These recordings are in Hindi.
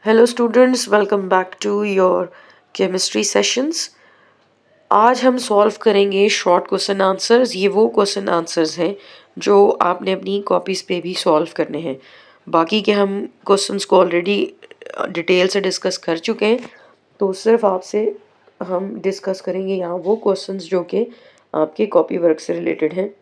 Hello students, welcome back to your chemistry sessions. आज हम सॉल्व करेंगे शॉर्ट क्वेश्चन आंसर्स। ये वो क्वेश्चन आंसर्स हैं जो आपने अपनी कॉपीज़ पे भी सॉल्व करने हैं। बाकी के हम क्वेश्चंस को ऑलरेडी डिटेल से डिस्कस कर चुके हैं, तो सिर्फ आपसे हम डिस्कस करेंगे यहाँ वो क्वेश्चंस जो कि आपके कॉपी वर्क से रिलेटेड हैं।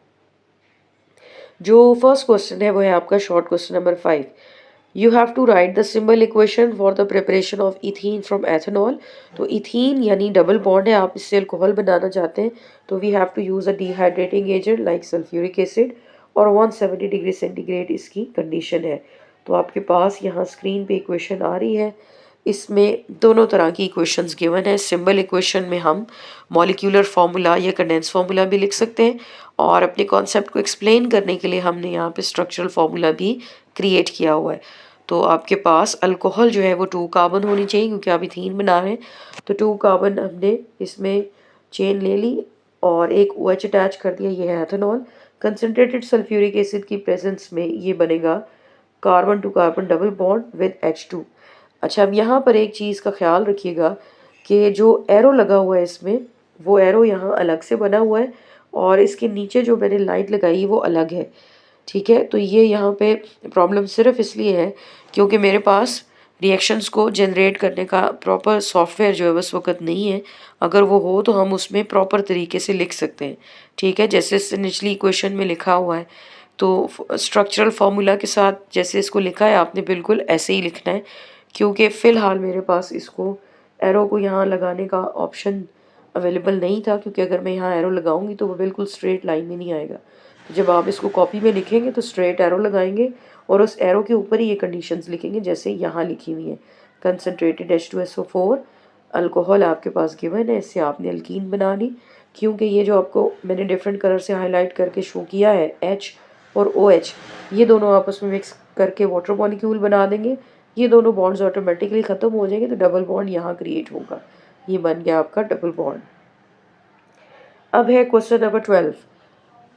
जो फर्स्ट क्वेश्चन है वो है आपका short question number 5। You have to write the symbol equation for the preparation of ethene from ethanol। तो इथीन यानी डबल बॉन्ड है, आप इससे अल्कोहल बनाना चाहते हैं तो we have to use a dehydrating agent like sulphuric acid और 170 डिग्री सेंटीग्रेड इसकी कंडीशन है। तो आपके पास यहाँ स्क्रीन पे इक्वेशन आ रही है। इसमें दोनों तरह की इक्वेशंस गिवन है। सिंबल इक्वेशन में हम मॉलिक्यूलर फार्मूला या कंडेंस फार्मूला भी लिख सकते हैं, और अपने कॉन्सेप्ट को एक्सप्लेन करने के लिए हमने यहाँ पे स्ट्रक्चरल फार्मूला भी क्रिएट किया हुआ है। तो आपके पास अल्कोहल जो है वो 2 कार्बन होनी चाहिए, क्योंकि आप इथीन बना रहे हैं। तो 2 कार्बन हमने इसमें चेन ले ली और एक OH अटैच कर दिया, ये है एथेनॉल। कंसनट्रेटेड सल्फ्यूरिक एसिड की प्रेजेंस में ये बनेगा carbon to carbon double bond with H2। अच्छा, अब यहाँ पर एक चीज़ का ख्याल रखिएगा कि जो एरो लगा हुआ है इसमें, वो एरो यहाँ अलग से बना हुआ है और इसके नीचे जो मैंने लाइन लगाई वो अलग है। ठीक है, तो ये यहाँ पे प्रॉब्लम सिर्फ इसलिए है क्योंकि मेरे पास रिएक्शंस को जनरेट करने का प्रॉपर सॉफ्टवेयर जो है बस वक्त नहीं है। अगर वो हो तो हम उसमें प्रॉपर तरीके से लिख सकते हैं। ठीक है, जैसे निचली इक्वेशन में लिखा हुआ है, तो स्ट्रक्चरल फार्मूला के साथ जैसे इसको लिखा है आपने बिल्कुल ऐसे ही लिखना है। क्योंकि फ़िलहाल मेरे पास इसको एरो को यहाँ लगाने का ऑप्शन अवेलेबल नहीं था, क्योंकि अगर मैं यहाँ एरो लगाऊंगी तो वो बिल्कुल स्ट्रेट लाइन में नहीं आएगा। तो जब आप इसको कॉपी में लिखेंगे तो स्ट्रेट एरो लगाएंगे और उस एरो के ऊपर ही ये कंडीशंस लिखेंगे जैसे यहाँ लिखी हुई है। कंसनट्रेटेड H2SO4 अल्कोहल आपके पास गिवन है, इससे आपने अल्कीन बना ली। क्योंकि ये जो आपको मैंने डिफरेंट कलर से हाईलाइट करके शो किया है, H और OH, ये दोनों आपस में मिक्स करके वाटर मॉलिक्यूल बना देंगे। ये दोनों बॉन्ड्स ऑटोमेटिकली ख़त्म हो जाएंगे, तो डबल बॉन्ड यहाँ क्रिएट होगा। ये बन गया आपका डबल बॉन्ड। अब है क्वेश्चन नंबर 12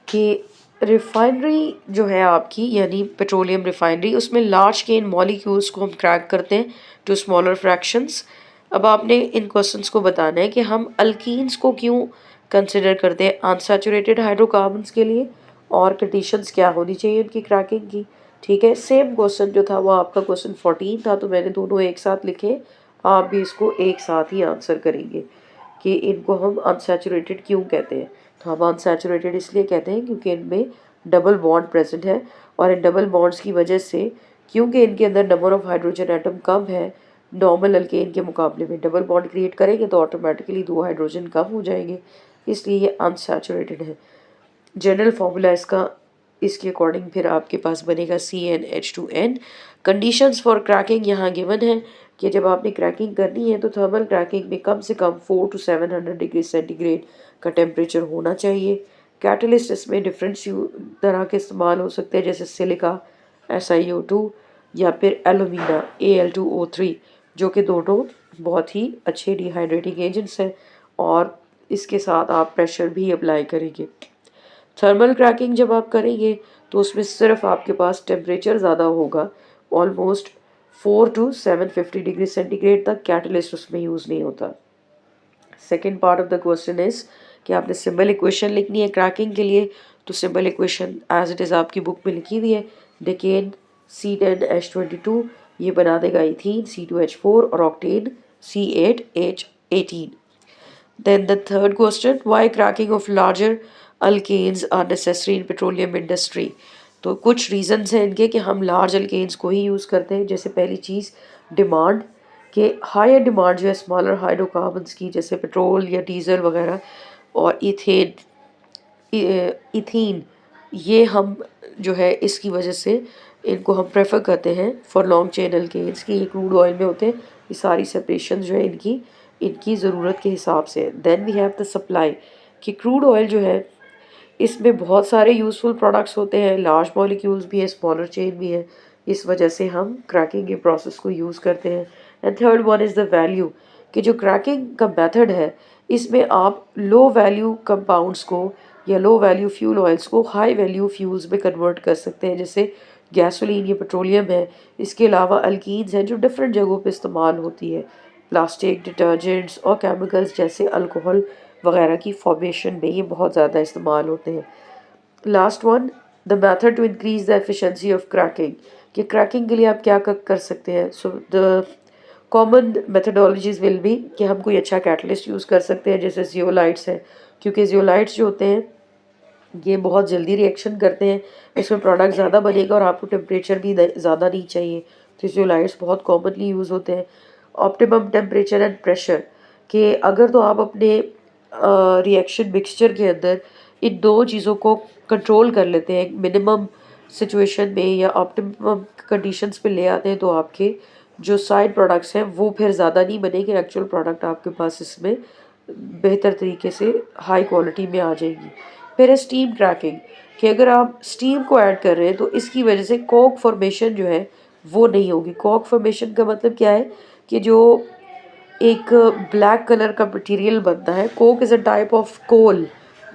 कि रिफाइनरी जो है आपकी, यानी पेट्रोलियम रिफाइनरी, उसमें लार्ज चेन मॉलिक्यूल्स को हम क्रैक करते हैं टू स्मॉलर फ्रैक्शंस। अब आपने इन क्वेश्चंस को बताना है कि हम अल्कीन्स को क्यों कंसिडर करते हैं अनसैचुरेटेड हाइड्रोकार्बन्स के लिए, और कंडीशंस क्या होनी चाहिए उनकी क्रैकिंग की। ठीक है, सेम क्वेश्चन जो था वो आपका क्वेश्चन 14 था, तो मैंने दोनों एक साथ लिखे। आप भी इसको एक साथ ही आंसर करेंगे कि इनको हम अनसैचुरेटेड क्यों कहते हैं। तो हम अनसैचुरेटेड इसलिए कहते हैं क्योंकि इनमें डबल बॉन्ड प्रेजेंट है, और इन डबल बॉन्ड्स की वजह से, क्योंकि इनके अंदर नंबर ऑफ हाइड्रोजन एटम कम है नॉर्मल अल्केन के मुकाबले में, डबल बॉन्ड क्रिएट करेंगे तो ऑटोमेटिकली 2 हाइड्रोजन कम हो जाएंगे, इसलिए ये अनसैचुरेटेड है। जनरल फार्मूला इसका इसके अकॉर्डिंग फिर आपके पास बनेगा CnH2n। कंडीशंस फॉर क्रैकिंग यहाँ गिवन है कि जब आपने क्रैकिंग करनी है तो थर्मल क्रैकिंग में कम से कम 400 to 700 डिग्री सेंटीग्रेड का टेम्परेचर होना चाहिए। कैटलिस्ट इसमें डिफरेंट तरह के इस्तेमाल हो सकते हैं, जैसे सिलिका SiO2 या फिर एलुमिना Al2O3, जो कि दोनों बहुत ही अच्छे डिहाइड्रेटिंग एजेंट्स हैं, और इसके साथ आप प्रेशर भी अप्लाई करेंगे। थर्मल क्रैकिंग जब आप करेंगे तो उसमें सिर्फ आपके पास टेम्परेचर ज़्यादा होगा, ऑलमोस्ट 4 to 750 डिग्री सेंटीग्रेड तक। कैटलिस्ट उसमें यूज़ नहीं होता। Second part of the question is कि आपने सिंबल इक्वेशन लिखनी है क्रैकिंग के लिए। तो symbol equation as it is आपकी बुक में लिखी हुई है। डेकेन C10H22 ये बना देगा इथीन C2H4 और octane C8H18। Then the third question, why cracking of larger alkanes are necessary in petroleum industry? तो कुछ रीजंस हैं इनके कि हम लार्ज अल्केन्स को ही यूज़ करते हैं। जैसे पहली चीज़ डिमांड, के हायर डिमांड जो है स्मॉलर हाइड्रोकार्बन्स की, जैसे पेट्रोल या डीजल वगैरह, और इथीन, ये हम जो है इसकी वजह से इनको हम प्रेफर करते हैं फॉर लॉन्ग चेन अल्केन्स की। ये क्रूड ऑयल में होते हैं। ये सारी सेपरेशन जो है इनकी इनकी ज़रूरत के हिसाब से। Then we have the supply, कि क्रूड ऑयल जो है इसमें बहुत सारे यूज़फुल प्रोडक्ट्स होते हैं, लार्ज मॉलिक्यूल्स भी है, स्मॉलर चेन भी है, इस वजह से हम क्रैकिंग के प्रोसेस को यूज़ करते हैं। And third one is the value, कि जो क्रैकिंग का मेथड है इसमें आप लो वैल्यू कंपाउंड्स को या लो वैल्यू फ्यूल ऑयल्स को हाई वैल्यू फ्यूल्स में कन्वर्ट कर सकते हैं, जैसे गैसोलीन या पेट्रोलियम है। इसके अलावा अल्कीन्स हैं जो डिफरेंट जगहों पे इस्तेमाल होती है, प्लास्टिक, डिटर्जेंट्स और केमिकल्स जैसे अल्कोहल वगैरह की फॉर्मेशन में ये बहुत ज़्यादा इस्तेमाल होते हैं। Last one, the method to increase the efficiency of cracking, कि क्रैकिंग के लिए आप क्या कर सकते हैं। So the common methodologies will be कि हम कोई अच्छा कैटलिस्ट यूज़ कर सकते हैं जैसे जियोलाइट्स है, क्योंकि जियोलाइट्स जो होते हैं ये बहुत जल्दी रिएक्शन करते हैं, इसमें प्रोडक्ट ज़्यादा बनेगा और आपको टेम्परेचर भी ज़्यादा नहीं चाहिए, तो जियोलाइट्स बहुत कॉमनली यूज़ होते हैं। ऑप्टिमम टेम्परेचर एंड प्रेशर, कि अगर तो आप अपने रिएक्शन मिक्सचर के अंदर इन दो चीज़ों को कंट्रोल कर लेते हैं मिनिमम सिचुएशन में या ऑप्टिमम कंडीशंस पे ले आते हैं, तो आपके जो साइड प्रोडक्ट्स हैं वो फिर ज़्यादा नहीं बनेंगे, एक्चुअल प्रोडक्ट आपके पास इसमें बेहतर तरीके से हाई क्वालिटी में आ जाएगी। फिर है स्टीम क्रैकिंग, कि अगर आप स्टीम को ऐड कर रहे हैं तो इसकी वजह से कोक फॉर्मेशन जो है वो नहीं होगी। कोक फॉर्मेशन का मतलब क्या है कि जो एक ब्लैक कलर का मटेरियल बनता है, coke is a type of coal,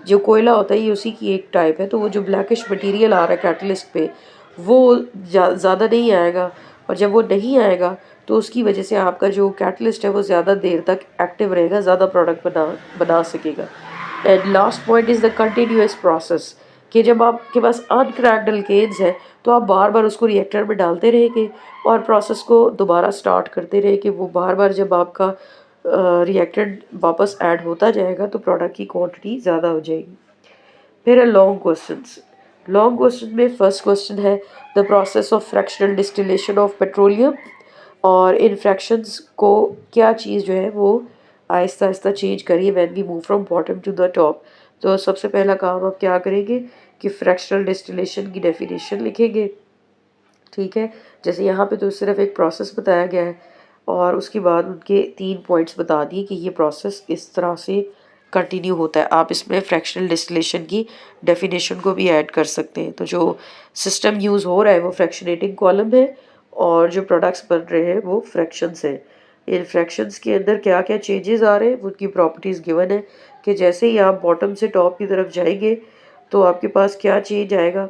जो कोयला होता है ये उसी की एक टाइप है, तो वो जो ब्लैकिश मटेरियल आ रहा है कैटलिस्ट पे वो ज़्यादा नहीं आएगा, और जब वो नहीं आएगा तो उसकी वजह से आपका जो कैटलिस्ट है वो ज़्यादा देर तक एक्टिव रहेगा, ज़्यादा प्रोडक्ट बना सकेगा। And last point is the continuous process, कि जब आपके पास अनक्रैक्ड अल्केन्स है तो आप बार बार उसको रिएक्टर में डालते रहेंगे और प्रोसेस को दोबारा स्टार्ट करते रहे, कि वो बार बार जब आपका रिएक्टेंट वापस ऐड होता जाएगा तो प्रोडक्ट की क्वांटिटी ज़्यादा हो जाएगी। फिर है लॉन्ग क्वेश्चंस। लॉन्ग क्वेश्चन में फर्स्ट क्वेश्चन है the process of fractional distillation of petroleum, और इन फ्रैक्शंस को क्या चीज़ जो है वो आहिस्ता आहिस्ता चेंज करिए when we move from bottom to the top. तो सबसे पहला काम आप क्या करेंगे कि फ्रैक्शनल डिस्टिलेशन की डेफिनेशन लिखेंगे, ठीक है। जैसे यहाँ पे तो सिर्फ एक प्रोसेस बताया गया है और उसके बाद उनके 3 पॉइंट्स बता दिए कि ये प्रोसेस इस तरह से कंटिन्यू होता है। आप इसमें फ्रैक्शनल डिस्टिलेशन की डेफिनेशन को भी ऐड कर सकते हैं। तो जो सिस्टम यूज़ हो रहा है वो फ्रैक्शनेटिंग कॉलम है और जो प्रोडक्ट्स बन रहे हैं वो फ्रैक्शंस हैं। इन फ्रैक्शंस के अंदर क्या क्या चेंजेस आ रहे हैं उनकी प्रॉपर्टीज़ गिवन है, कि जैसे ही आप बॉटम से टॉप की तरफ जाएंगे तो आपके पास क्या चेंज आएगा।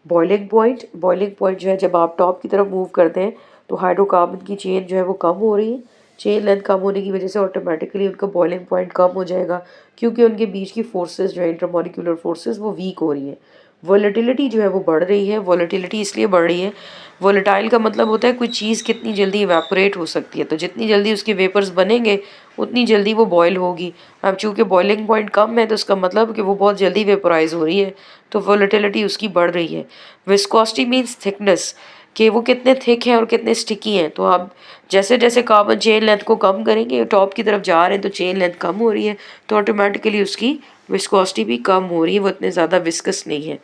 बॉइलिंग पॉइंट जो है जब आप टॉप की तरफ मूव करते हैं तो हाइड्रोकार्बन की चेन जो है वो कम हो रही है। चेन लेंथ कम होने की वजह से ऑटोमेटिकली उनका बॉइलिंग पॉइंट कम हो जाएगा, क्योंकि उनके बीच की फोर्सेस जो है इंटरमॉलिक्यूलर फोर्सेस वो वीक हो रही है। वोलेटिलिटी जो है वो बढ़ रही है। वोलेटिलिटी इसलिए बढ़ रही है, वोलेटाइल का मतलब होता है कोई चीज़ कितनी जल्दी इवेपोरेट हो सकती है, तो जितनी जल्दी उसके वेपर्स बनेंगे उतनी जल्दी वो बॉयल होगी। अब चूँकि बॉइलिंग पॉइंट कम है तो इसका मतलब कि वो बहुत जल्दी वेपोराइज हो रही है, तो वोलेटिलिटी उसकी बढ़ रही है। विस्कोसिटी मीन्स थिकनेस, कि वो कितने थिक हैं और कितने स्टिकी हैं। तो आप जैसे जैसे कार्बन चेन लेंथ को कम करेंगे, टॉप की तरफ जा रहे हैं तो चेन लेंथ कम हो रही है, तो ऑटोमेटिकली उसकी विस्कोसिटी भी कम हो रही है, वो इतने ज़्यादा विस्कस नहीं है।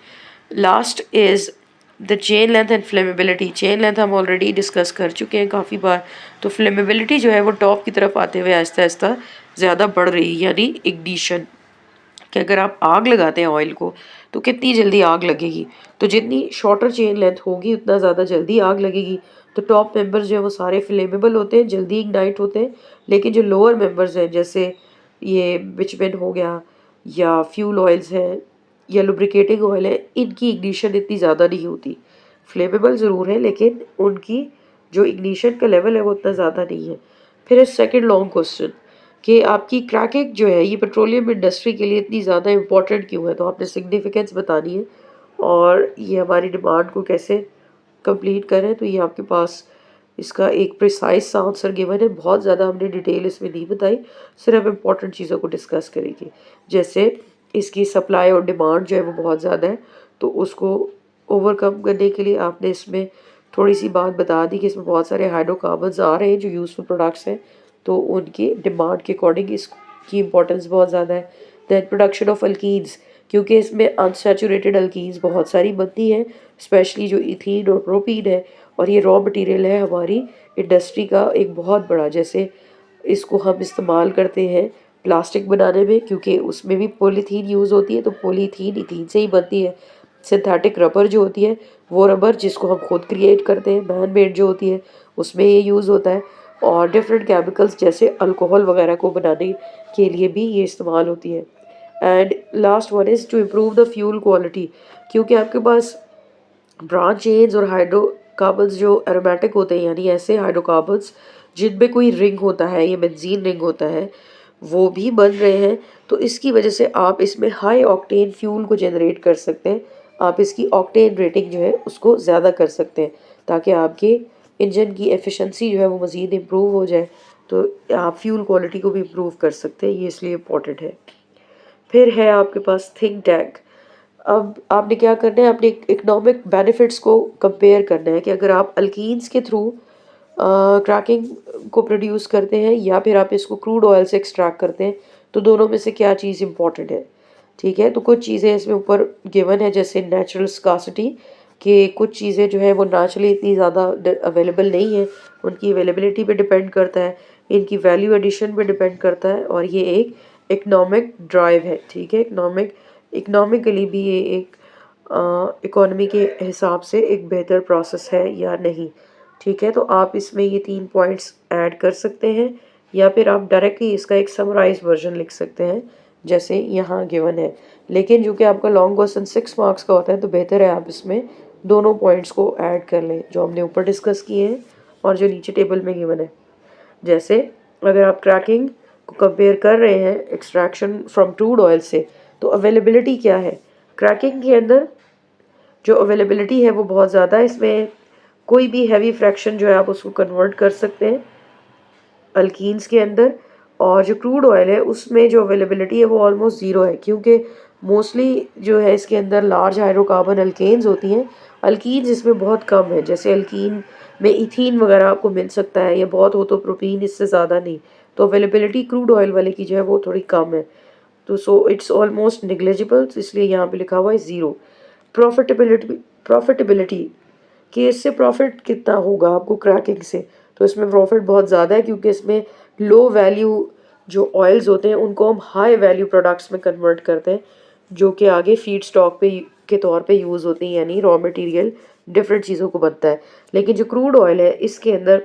Last is the chain length and flammability. Chain length हम ऑलरेडी डिस्कस कर चुके हैं काफ़ी बार। तो फ्लेमेबिलिटी जो है वो टॉप की तरफ आते हुए आहिस्ता आहिस्ता ज़्यादा बढ़ रही है, यानी इग्निशन, कि अगर आप आग लगाते हैं ऑयल को तो कितनी जल्दी आग लगेगी। तो जितनी शॉर्टर चेन लेंथ होगी उतना ज़्यादा जल्दी आग लगेगी। तो टॉप मेंबर्स जो है वो सारे फ्लेमेबल होते हैं, जल्दी इग्नाइट होते हैं, लेकिन जो लोअर मेंबर्स हैं जैसे ये बिचमेन हो गया या फ्यूल ऑयल्स हैं या लुब्रिकेटिंग ऑयल है, इनकी इग्निशन इतनी ज़्यादा नहीं होती। फ्लेमेबल ज़रूर है लेकिन उनकी जो इग्निशन का लेवल है वो उतना ज़्यादा नहीं है। फिर सेकंड लॉन्ग क्वेश्चन, कि आपकी क्रैकिंग जो है ये पेट्रोलियम इंडस्ट्री के लिए इतनी ज़्यादा इम्पोर्टेंट क्यों है। तो आपने सिग्निफिकेंस बतानी है और ये हमारी डिमांड को कैसे कंप्लीट करें। तो ये आपके पास इसका एक प्रिसाइज सा आंसर गिवन है। बहुत ज़्यादा हमने डिटेल इसमें नहीं बताई, सिर्फ इम्पोर्टेंट चीज़ों को डिस्कस करेंगे। जैसे इसकी सप्लाई और डिमांड जो है वो बहुत ज़्यादा है, तो उसको ओवरकम करने के लिए आपने इसमें थोड़ी सी बात बता दी कि इसमें बहुत सारे हाइड्रोकार्बन्स आ रहे हैं जो यूज़फुल प्रोडक्ट्स हैं, तो उनकी डिमांड के अकॉर्डिंग इसकी इंपॉर्टेंस बहुत ज़्यादा है। दैन प्रोडक्शन ऑफ अल्कीन्स, क्योंकि इसमें अनसैचुरेटेड अल्कीन्स बहुत सारी बनती हैं, स्पेशली जो इथीन और प्रोपीन है, और ये रॉ मटेरियल है हमारी इंडस्ट्री का एक बहुत बड़ा। जैसे इसको हम इस्तेमाल करते हैं प्लास्टिक बनाने में, क्योंकि उसमें भी पॉलीथीन यूज़ होती है, तो पॉलीथीन इथीन से ही बनती है। सिंथेटिक रबर जो होती है वो रबर जिसको हम खुद क्रिएट करते हैं, मैन मेड जो होती है उसमें ये यूज़ होता है, और डिफरेंट केमिकल्स जैसे अल्कोहल वगैरह को बनाने के लिए भी ये इस्तेमाल होती है। And last one is to improve the fuel quality, क्योंकि आपके पास ब्रांच चेन्स और हाइड्रोकार्बन्स जो एरोमेटिक होते हैं, यानी ऐसे हाइड्रोकार्बन्स जिनमें कोई रिंग होता है या बेंजीन रिंग होता है, वो भी बन रहे हैं। तो इसकी वजह से आप इसमें हाई ऑक्टेन फ्यूल को जनरेट कर सकते हैं। आप इसकी ऑक्टेन रेटिंग जो है उसको ज़्यादा कर सकते हैं, ताकि आपके इंजन की एफिशिएंसी जो है वो मज़ीद इम्प्रूव हो जाए। तो आप फ्यूल क्वालिटी को भी इम्प्रूव कर सकते हैं, ये इसलिए इम्पॉर्टेंट है। फिर है आपके पास थिंक टैंक। अब आपने क्या करना है, अपने इकोनॉमिक बेनिफिट्स को कंपेयर करना है कि अगर आप अल्कीन्स के थ्रू क्रैकिंग को प्रोड्यूस करते हैं या फिर आप इसको क्रूड ऑयल से एक्सट्रैक्ट करते हैं, तो दोनों में से क्या चीज़ इंपॉर्टेंट है। ठीक है, तो कुछ चीज़ें इसमें ऊपर गिवन है, जैसे नेचुरल स्कासिटी, कि कुछ चीज़ें जो है वो नेचुरली इतनी ज़्यादा अवेलेबल नहीं है, उनकी अवेलेबिलिटी पे डिपेंड करता है, इनकी वैल्यू एडिशन पे डिपेंड करता है, और ये एक इकोनॉमिक ड्राइव है। ठीक है, इकोनॉमिकली भी ये एक इकोनॉमी के हिसाब से एक बेहतर प्रोसेस है या नहीं। ठीक है, तो आप इसमें ये 3 पॉइंट्स ऐड कर सकते हैं, या फिर आप डायरेक्टली इसका एक समराइज वर्जन लिख सकते हैं जैसे यहाँ गिवन है। लेकिन जो कि आपका लॉन्ग क्वेश्चन 6 मार्क्स का होता है, तो बेहतर है आप इसमें दोनों पॉइंट्स को ऐड कर लें जो हमने ऊपर डिस्कस किए हैं और जो नीचे टेबल में गिवन है। जैसे अगर आप क्रैकिंग को कंपेयर कर रहे हैं एक्सट्रैक्शन फ्रॉम क्रूड ऑयल से, तो अवेलेबिलिटी क्या है क्रैकिंग के अंदर, जो अवेलेबिलिटी है वो बहुत ज़्यादा है। इसमें कोई भी हैवी फ्रैक्शन जो है आप उसको कन्वर्ट कर सकते हैं अल्कीन्स के अंदर, और जो क्रूड ऑयल है उसमें जो अवेलेबिलिटी है वो ऑलमोस्ट ज़ीरो है, क्योंकि मोस्टली जो है इसके अंदर लार्ज हाइड्रोकार्बन अल्केन्स होती हैं। अल्कीन्स इसमें बहुत कम है, जैसे अल्कीन में इथीन वगैरह आपको मिल सकता है, या बहुत हो तो प्रोपीन, इससे ज़्यादा नहीं। तो अवेलेबिलिटी क्रूड ऑयल वाले की जो है वो थोड़ी कम है, तो सो इट्स ऑलमोस्ट निग्लेजिबल, इसलिए यहाँ पे लिखा हुआ है ज़ीरो। प्रॉफिटेबिलिटी कि इससे प्रॉफिट कितना होगा आपको क्रैकिंग से, तो इसमें प्रॉफिट बहुत ज़्यादा है, क्योंकि इसमें लो वैल्यू जो ऑयल्स होते हैं उनको हम हाई वैल्यू प्रोडक्ट्स में कन्वर्ट करते हैं, जो कि आगे फीड स्टॉक पे के तौर पे यूज़ होती हैं, यानी रॉ मटेरियल डिफरेंट चीज़ों को बनता है। लेकिन जो क्रूड ऑयल है इसके अंदर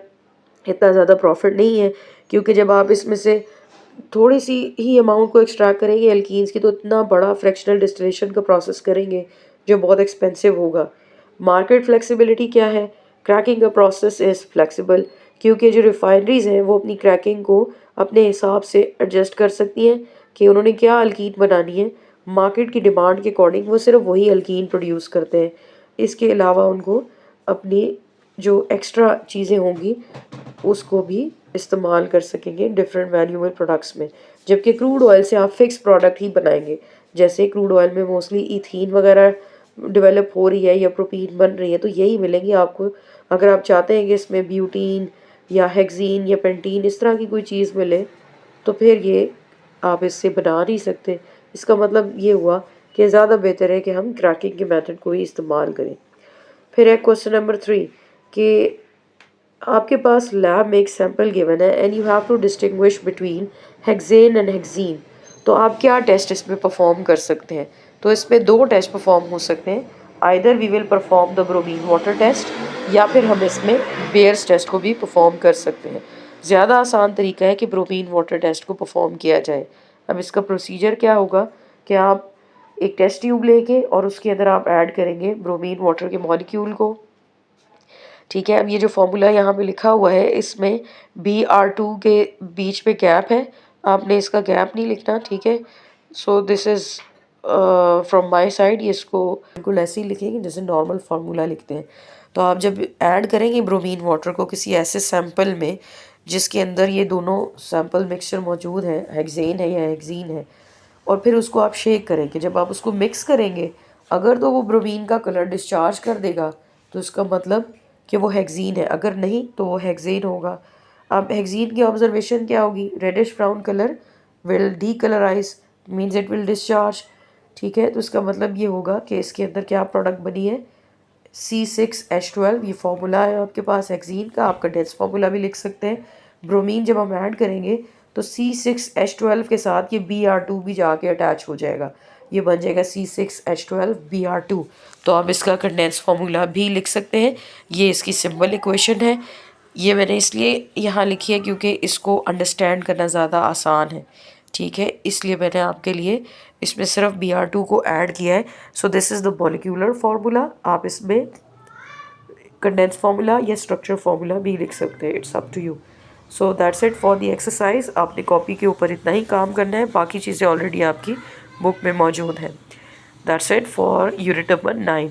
इतना ज़्यादा प्रॉफिट नहीं है, क्योंकि जब आप इसमें से थोड़ी सी ही अमाउंट को एक्सट्रैक्ट करेंगे एल्कीन्स की, तो इतना बड़ा फ्रैक्शनल डिस्टिलेशन का प्रोसेस करेंगे जो बहुत एक्सपेंसिव होगा। मार्केट फ्लेक्सिबिलिटी क्या है, क्रैकिंग का प्रोसेस इज़ फ्लेक्सिबल, क्योंकि जो रिफाइनरीज हैं वो अपनी क्रैकिंग को अपने हिसाब से एडजस्ट कर सकती हैं कि उन्होंने क्या अल्कीन बनानी है। मार्केट की डिमांड के अकॉर्डिंग वो सिर्फ वही अल्कीन प्रोड्यूस करते हैं, इसके अलावा उनको अपनी जो एक्स्ट्रा चीज़ें होंगी उसको भी इस्तेमाल कर सकेंगे डिफरेंट वैल्यूएबल प्रोडक्ट्स में। जबकि क्रूड ऑयल से आप फिक्स प्रोडक्ट ही बनाएंगे, जैसे क्रूड ऑयल में मोस्टली इथीन वगैरह डेवलप हो रही है या प्रोपीन बन रही है, तो यही मिलेंगी आपको। अगर आप चाहते हैं कि इसमें ब्यूटीन या हेक्सीन या पेंटीन इस तरह की कोई चीज़ मिले, तो फिर ये आप इससे बना नहीं सकते। इसका मतलब ये हुआ कि ज़्यादा बेहतर है कि हम क्रैकिंग के मेथड को ही इस्तेमाल करें। फिर है क्वेश्चन नंबर 3 कि आपके पास लैब में एक सैंपल गिवन है and you have to distinguish between hexane and hexene. तो आप क्या टेस्ट इसमें परफॉर्म कर सकते हैं, तो इसमें 2 टेस्ट परफॉर्म हो सकते हैं। Either we will perform the bromine water test, या फिर हम इसमें बेयर्स टेस्ट को भी परफॉर्म कर सकते हैं। ज़्यादा आसान तरीका है कि ब्रोमीन वाटर टेस्ट को परफॉर्म किया जाए। अब इसका प्रोसीजर क्या होगा कि आप एक टेस्ट ट्यूब लेके और उसके अंदर आप ऐड करेंगे ब्रोमीन वाटर के मॉलिक्यूल को। ठीक है, अब ये जो फॉर्मूला यहाँ पे लिखा हुआ है इसमें Br2 के बीच में गैप है, आपने इसका गैप नहीं लिखना। ठीक है, so this is from my side, ये इसको बिल्कुल ऐसे ही लिखेंगे जैसे नॉर्मल फार्मूला लिखते हैं। तो आप जब ऐड करेंगे ब्रोमीन वाटर को किसी ऐसे सैंपल में जिसके अंदर ये दोनों सैंपल मिक्सचर मौजूद है, हेक्सेन है या हेक्सीन है, और फिर उसको आप शेक करेंगे। जब आप उसको मिक्स करेंगे, अगर तो वो ब्रोमीन का कलर डिस्चार्ज कर देगा तो इसका मतलब कि वो हेक्सीन है, अगर नहीं तो वो हेक्सेन होगा। अब हेक्सीन की ऑब्जर्वेशन क्या होगी, reddish brown colour will decolourise, means it will discharge. ठीक है, तो इसका मतलब ये होगा कि इसके अंदर क्या प्रोडक्ट बनी है, C6H12। ये फार्मूला है आपके पास हेक्सीन का, आप कंडेंस फार्मूला भी लिख सकते हैं। ब्रोमीन जब हम ऐड करेंगे तो C6H12 के साथ ये Br2 भी जाके अटैच हो जाएगा, ये बन जाएगा C6H12Br2। तो आप इसका कंडेंस फार्मूला भी लिख सकते हैं। ये इसकी सिंपल इक्वेशन है, ये मैंने इसलिए यहाँ लिखी है क्योंकि इसको अंडरस्टैंड करना ज़्यादा आसान है। ठीक है, इसलिए मैंने आपके लिए इसमें सिर्फ Br2 को ऐड किया है। So this is the molecular formula. आप इसमें कंडेंस फार्मूला या स्ट्रक्चर फार्मूला भी लिख सकते हैं, it's up to you. So that's it for the exercise. आपने कॉपी के ऊपर इतना ही काम करना है, बाकी चीज़ें ऑलरेडी आपकी बुक में मौजूद हैं। That's it for unit number 9।